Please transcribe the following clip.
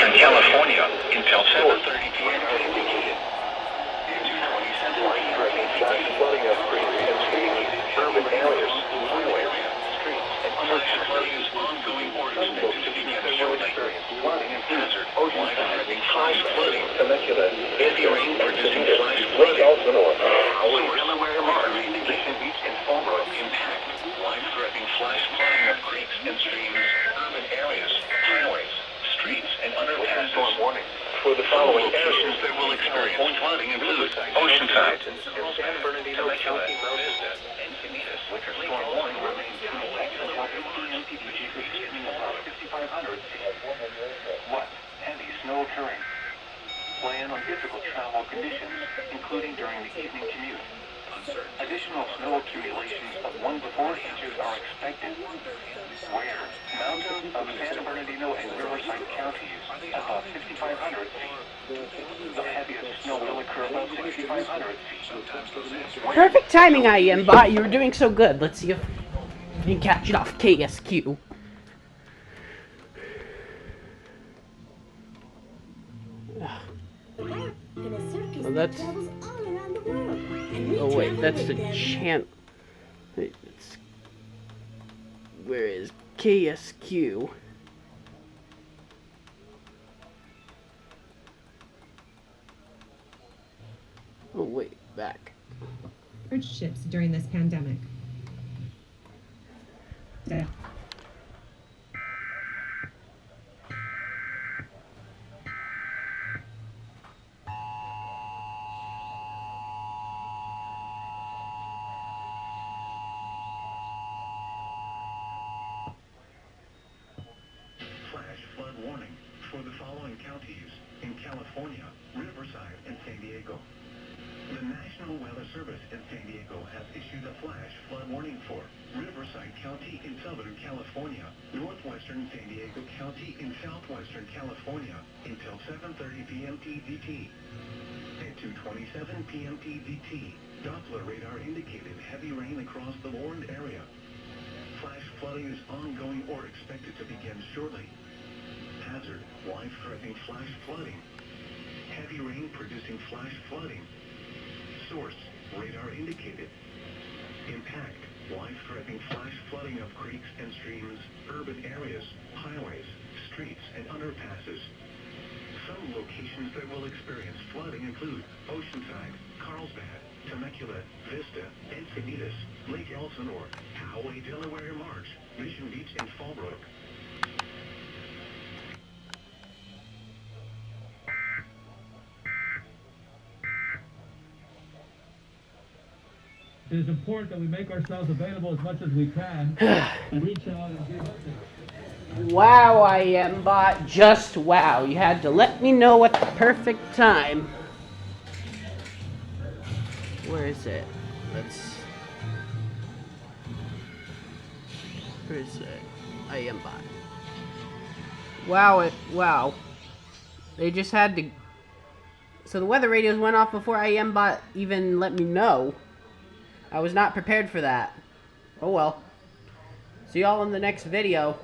southwestern California until 7:30 p.m. indicated. Flash flooding of creeks and streams, urban areas, highways, streets, and Flash flooding is ongoing or expected to begin shortly. Hazard, widespreading flash flooding. Temecula, Heavy rain producing flash Lake flooding. Elsinore, Delaware Mark indicated. Impact, life-threatening flash flooding of creeks and streams, urban areas, highways, streets, and underpasses. storm warning for the Some following locations areas. that will experience flooding include Oceanside, San Bernardino Temecula, County Mountains. Vista, Encinitas. Winter storm warning remains in effect until 8 p.m. beginning about 5,500 feet. What? Heavy snow occurring. Plan on difficult travel conditions, including during the evening commute. Additional snow accumulations of 1 to 4 inches are expected. Where? Mountains of San Bernardino and Riverside counties above 5,500 feet. The heaviest snow will occur above 6,500 feet. Perfect timing, IEMBOT. You were doing so good. Let's see if you can catch it off KSQ. Well, that's... Oh wait, that's the channel. Where is KSQ? Oh wait, back. Ships during this pandemic. Yeah. Flash flood warning for the following counties in California, Riverside, and San Diego. The National Weather Service in San Diego has issued a flash flood warning for Riverside County in Southern California, Northwestern San Diego County in Southwestern California until 7:30 p.m. PDT. At 2:27 p.m. PDT, Doppler radar indicated heavy rain across the warned area. Flash flooding is ongoing or expected to begin shortly. Hazard, life-threatening flash flooding. Heavy rain producing flash flooding. Source, radar indicated. Impact, life-threatening flash flooding of creeks and streams, urban areas, highways, streets, and underpasses. Some locations that will experience flooding include Oceanside, Carlsbad, Temecula, Vista, Encinitas, Lake Elsinore, Poway, Delaware March, Mission Beach, and Fallbrook. It is important that we make ourselves available as much as we can and reach out and give updates. Wow, IEMBOT, just wow. You had to let me know at the perfect time. Where is it? Where is it? IEMBOT. Wow. They just had to... So the weather radios went off before IEMBOT even let me know. I was not prepared for that. Oh well. See y'all in the next video.